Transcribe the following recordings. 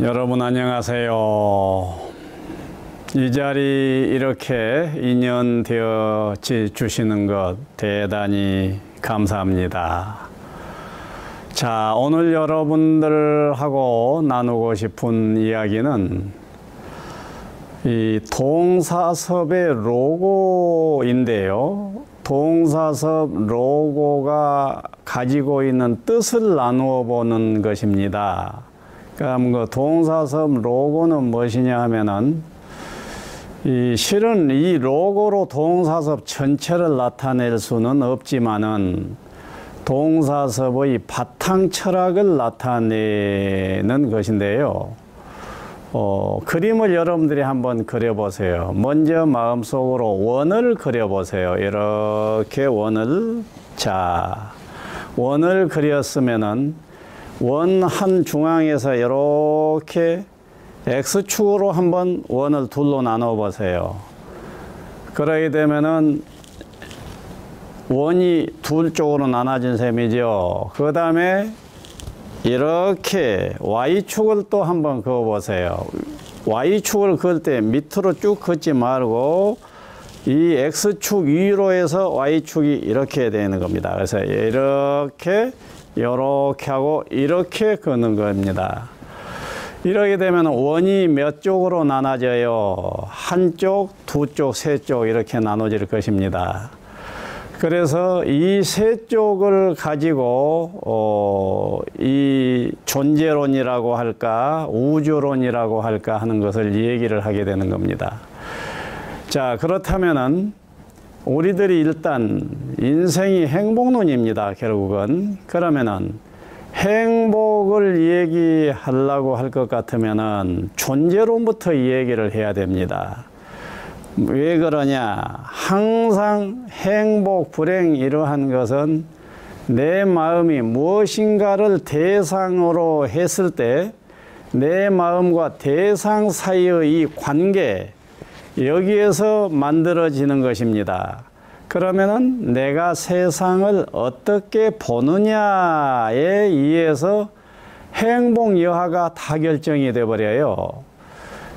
여러분 안녕하세요. 이 자리 이렇게 인연되어 주시는 것 대단히 감사합니다. 자, 오늘 여러분들하고 나누고 싶은 이야기는 이 동사섭의 로고인데요. 동사섭 로고가 가지고 있는 뜻을 나누어 보는 것입니다. 그럼 그 동사섭 로고는 무엇이냐 하면은 실은 이 로고로 동사섭 전체를 나타낼 수는 없지만은 동사섭의 바탕 철학을 나타내는 것인데요. 그림을 여러분들이 한번 그려보세요. 먼저 마음속으로 원을 그려보세요. 이렇게 원을, 자, 원을 그렸으면은 원 한 중앙에서 이렇게 X축으로 한번 원을 둘로 나눠 보세요. 그러게 되면은 원이 둘 쪽으로 나눠진 셈이죠. 그 다음에 이렇게 Y축을 또 한번 그어 보세요. Y축을 그을 때 밑으로 쭉 긋지 말고 이 X축 위로 해서 Y축이 이렇게 되는 겁니다. 그래서 이렇게 하고 이렇게 그는 겁니다. 이렇게 되면 원이 몇 쪽으로 나눠져요? 한쪽, 두 쪽, 세 쪽 이렇게 나눠질 것입니다. 그래서 이 세 쪽을 가지고 이 존재론이라고 할까, 우주론이라고 할까 하는 것을 얘기를 하게 되는 겁니다. 자, 그렇다면은 우리들이 일단 인생이 행복론입니다. 결국은. 그러면은 행복을 얘기하려고 할 것 같으면은 존재론부터 얘기를 해야 됩니다. 왜 그러냐? 항상 행복, 불행 이러한 것은 내 마음이 무엇인가를 대상으로 했을 때 내 마음과 대상 사이의 이 관계, 여기에서 만들어지는 것입니다. 그러면은 내가 세상을 어떻게 보느냐에 의해서 행복 여하가 다 결정이 돼 버려요.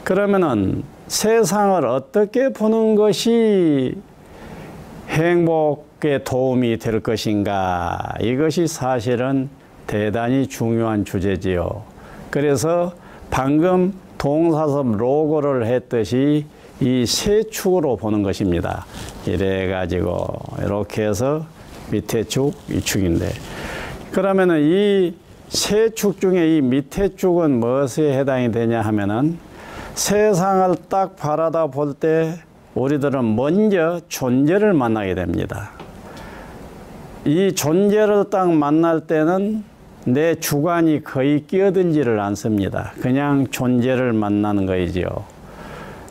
그러면은 세상을 어떻게 보는 것이 행복에 도움이 될 것인가? 이것이 사실은 대단히 중요한 주제지요. 그래서 방금 동사섭 로고를 했듯이 이 세 축으로 보는 것입니다. 이래가지고 이렇게 해서 밑에 축, 이 축인데, 그러면은 이 세 축 중에 이 밑에 축은 무엇에 해당이 되냐 하면은 세상을 딱 바라다 볼 때 우리들은 먼저 존재를 만나게 됩니다. 이 존재를 딱 만날 때는 내 주관이 거의 끼어들지를 않습니다. 그냥 존재를 만나는 거이지요.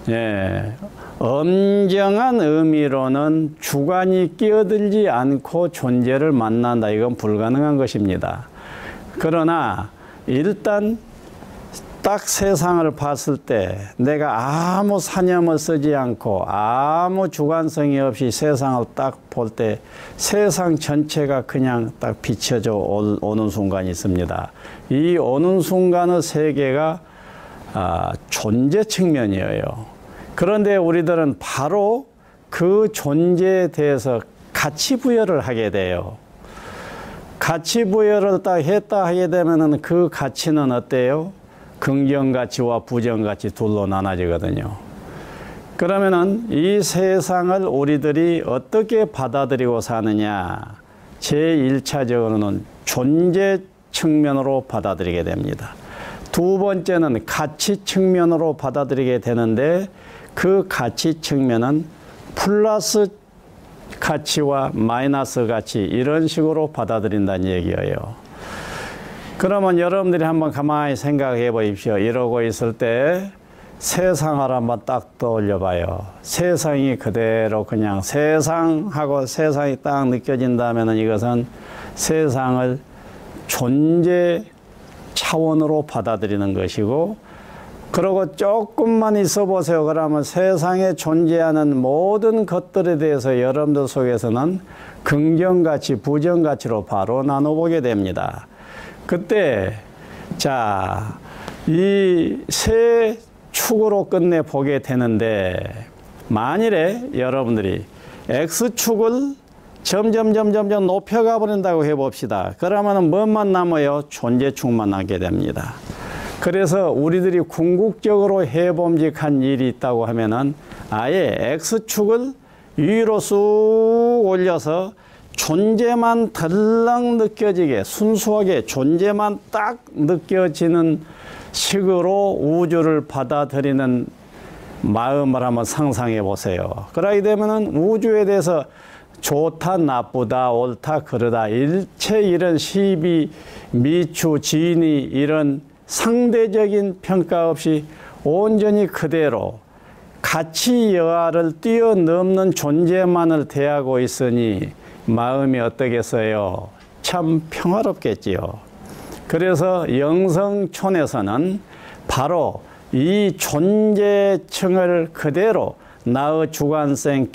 예, 엄정한 의미로는 주관이 끼어들지 않고 존재를 만난다. 이건 불가능한 것입니다. 그러나 일단 딱 세상을 봤을 때 내가 아무 사념을 쓰지 않고 아무 주관성이 없이 세상을 딱 볼 때 세상 전체가 그냥 딱 비춰져 오는 순간이 있습니다. 이 오는 순간의 세계가 존재 측면이에요. 그런데 우리들은 바로 그 존재에 대해서 가치 부여를 하게 돼요. 가치 부여를 딱 했다 하게 되면은 그 가치는 어때요? 긍정가치와 부정가치 둘로 나눠지거든요. 그러면은 이 세상을 우리들이 어떻게 받아들이고 사느냐? 제1차적으로는 존재 측면으로 받아들이게 됩니다. 두 번째는 가치 측면으로 받아들이게 되는데 그 가치 측면은 플러스 가치와 마이너스 가치 이런 식으로 받아들인다는 얘기예요. 그러면 여러분들이 한번 가만히 생각해 보십시오. 이러고 있을 때 세상을 한번 딱 떠올려 봐요. 세상이 그대로 그냥 세상하고 세상이 딱 느껴진다면 이것은 세상을 존재 차원으로 받아들이는 것이고, 그러고 조금만 있어 보세요. 그러면 세상에 존재하는 모든 것들에 대해서 여러분들 속에서는 긍정가치, 부정가치로 바로 나눠보게 됩니다. 그때 자, 이 세 축으로 끝내 보게 되는데, 만일에 여러분들이 X축을 점점 높여가 버린다고 해봅시다. 그러면 뭐만 남아요? 존재축만 남게 됩니다. 그래서 우리들이 궁극적으로 해봄직한 일이 있다고 하면은 아예 X축을 위로 쑥 올려서 존재만 덜렁 느껴지게, 순수하게 존재만 딱 느껴지는 식으로 우주를 받아들이는 마음을 한번 상상해 보세요. 그러게 되면은 우주에 대해서 좋다, 나쁘다, 옳다, 그르다, 일체 이런 시비, 미추, 진위 이런 상대적인 평가 없이 온전히 그대로 가치 여하를 뛰어넘는 존재만을 대하고 있으니 마음이 어떠겠어요? 참 평화롭겠지요. 그래서 영성촌에서는 바로 이 존재층을 그대로 나의 주관성이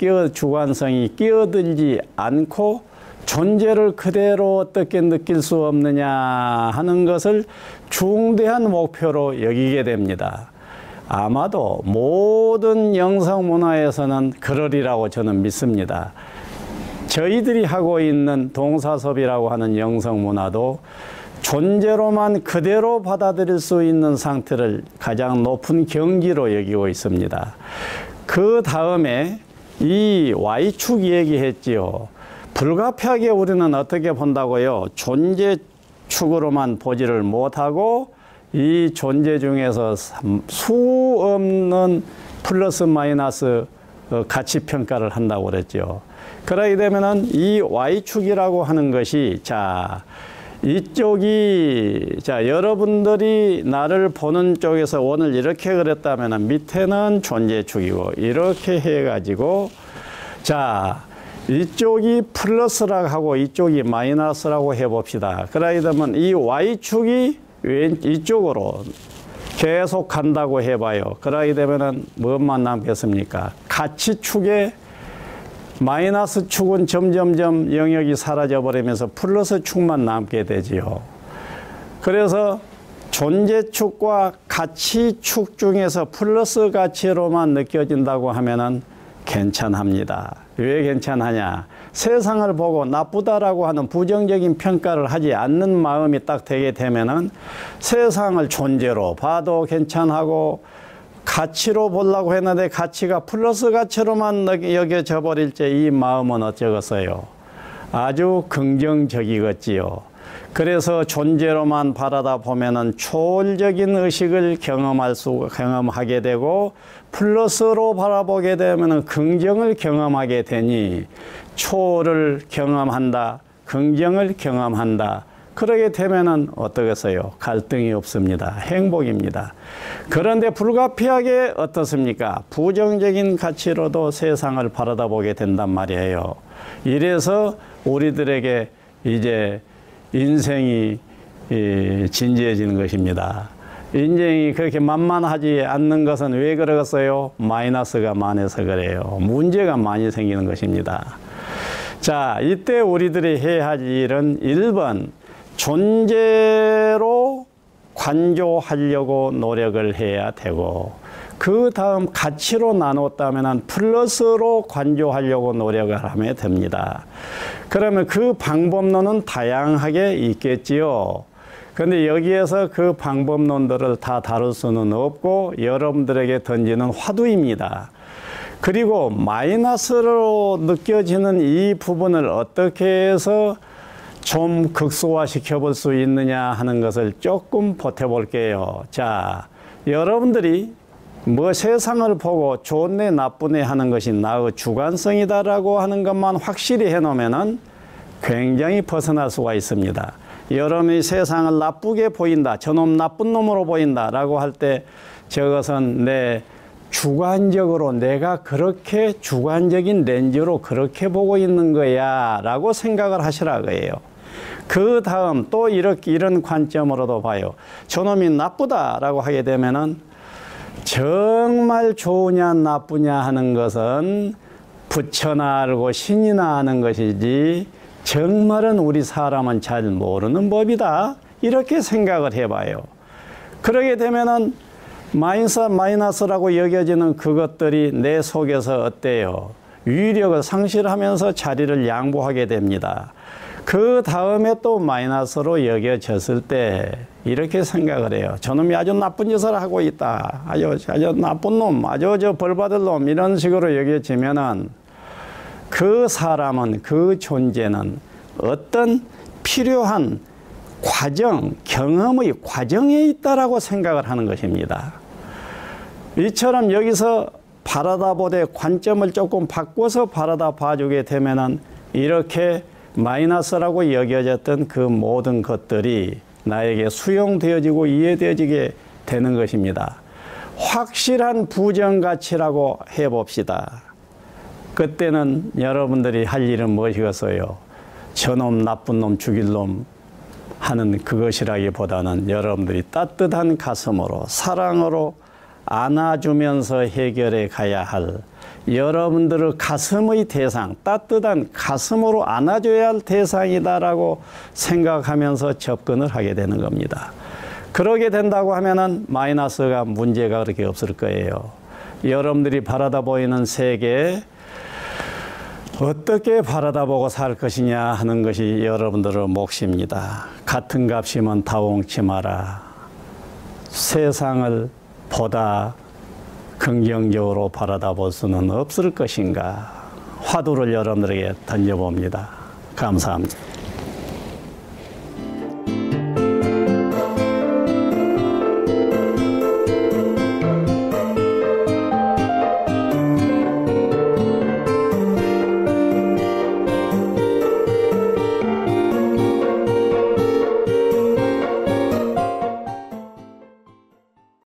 끼어들지 않고 존재를 그대로 어떻게 느낄 수 없느냐 하는 것을 중대한 목표로 여기게 됩니다. 아마도 모든 영성문화에서는 그러리라고 저는 믿습니다. 저희들이 하고 있는 동사섭이라고 하는 영성문화도 존재로만 그대로 받아들일 수 있는 상태를 가장 높은 경지로 여기고 있습니다. 그 다음에 이 Y축 얘기했지요. 불가피하게 우리는 어떻게 본다고요? 존재축으로만 보지를 못하고 이 존재 중에서 수 없는 플러스 마이너스 가치 평가를 한다고 그랬죠. 그러게 되면은 이 Y축이라고 하는 것이 이쪽이 여러분들이 나를 보는 쪽에서 오늘 이렇게 그랬다면 밑에는 존재축이고 이렇게 해가지고 이쪽이 플러스라고 하고 이쪽이 마이너스라고 해봅시다. 그러게 되면 이 Y축이 이쪽으로 계속 간다고 해봐요. 그러게 되면은 뭐만 남겠습니까? 가치축에 마이너스 축은 점점점 영역이 사라져 버리면서 플러스 축만 남게 되지요. 그래서 존재축과 가치축 중에서 플러스 가치로만 느껴진다고 하면은 괜찮합니다. 왜 괜찮하냐? 세상을 보고 나쁘다라고 하는 부정적인 평가를 하지 않는 마음이 딱 되게 되면은 세상을 존재로 봐도 괜찮하고 가치로 보려고 했는데 가치가 플러스 가치로만 여겨져 버릴 때 이 마음은 어쩌겠어요? 아주 긍정적이겠지요. 그래서 존재로만 바라다 보면은 초월적인 의식을 경험하게 되고 플러스로 바라보게 되면은 긍정을 경험하게 되니 초월을 경험한다, 긍정을 경험한다. 그러게 되면은 어떠겠어요? 갈등이 없습니다. 행복입니다. 그런데 불가피하게 어떻습니까? 부정적인 가치로도 세상을 바라다 보게 된단 말이에요. 이래서 우리들에게 이제 인생이 진지해지는 것입니다. 인생이 그렇게 만만하지 않는 것은 왜 그러겠어요? 마이너스가 많아서 그래요. 문제가 많이 생기는 것입니다. 이때 우리들이 해야 할 일은 1번 존재로 관조하려고 노력을 해야 되고, 그 다음 가치로 나눴다면 플러스로 관조하려고 노력을 하면 됩니다. 그러면 그 방법론은 다양하게 있겠지요. 그런데 여기에서 그 방법론들을 다 다룰 수는 없고 여러분들에게 던지는 화두입니다. 그리고 마이너스로 느껴지는 이 부분을 어떻게 해서 좀 극소화시켜 볼 수 있느냐 하는 것을 조금 보태볼게요. 여러분들이 세상을 보고 좋네 나쁘네 하는 것이 나의 주관성이다라고 하는 것만 확실히 해놓으면은 굉장히 벗어날 수가 있습니다. 여러분이 세상을 나쁘게 보인다, 저놈 나쁜 놈으로 보인다라고 할 때 저것은 내 주관적으로 내가 그렇게 주관적인 렌즈로 그렇게 보고 있는 거야 라고 생각을 하시라 거예요. 그 다음 또 이런 관점으로도 봐요. 저놈이 나쁘다라고 하게 되면은 정말 좋으냐 나쁘냐 하는 것은 부처나 알고 신이나 하는 것이지 정말은 우리 사람은 잘 모르는 법이다. 이렇게 생각을 해봐요. 그러게 되면은 마이너스라고 여겨지는 그것들이 내 속에서 어때요? 위력을 상실하면서 자리를 양보하게 됩니다. 그 다음에 또 마이너스로 여겨졌을 때 이렇게 생각을 해요. 저놈이 아주 나쁜 짓을 하고 있다. 아주 나쁜 놈, 아주 벌 받을 놈, 이런 식으로 여겨지면은 그 사람은, 그 존재는 어떤 필요한 과정, 경험의 과정에 있다라고 생각을 하는 것입니다. 이처럼 여기서 바라다보되 관점을 조금 바꿔서 바라다 봐주게 되면은 이렇게 마이너스라고 여겨졌던 그 모든 것들이 나에게 수용되어지고 이해되어지게 되는 것입니다. 확실한 부정가치라고 해봅시다. 그때는 여러분들이 할 일은 무엇이겠어요? 저놈, 나쁜 놈, 죽일 놈 하는 그것이라기보다는 여러분들이 따뜻한 가슴으로, 사랑으로 안아주면서 해결해 가야 할 여러분들의 가슴의 대상, 따뜻한 가슴으로 안아줘야 할 대상이다라고 생각하면서 접근을 하게 되는 겁니다. 그러게 된다고 하면은 마이너스가 문제가 그렇게 없을 거예요. 여러분들이 바라다 보이는 세계에 어떻게 바라다보고 살 것이냐 하는 것이 여러분들의 몫입니다. 같은 값이면 다홍치 마라. 세상을 보다 긍정적으로 바라다볼 수는 없을 것인가? 화두를 여러분들에게 던져봅니다. 감사합니다.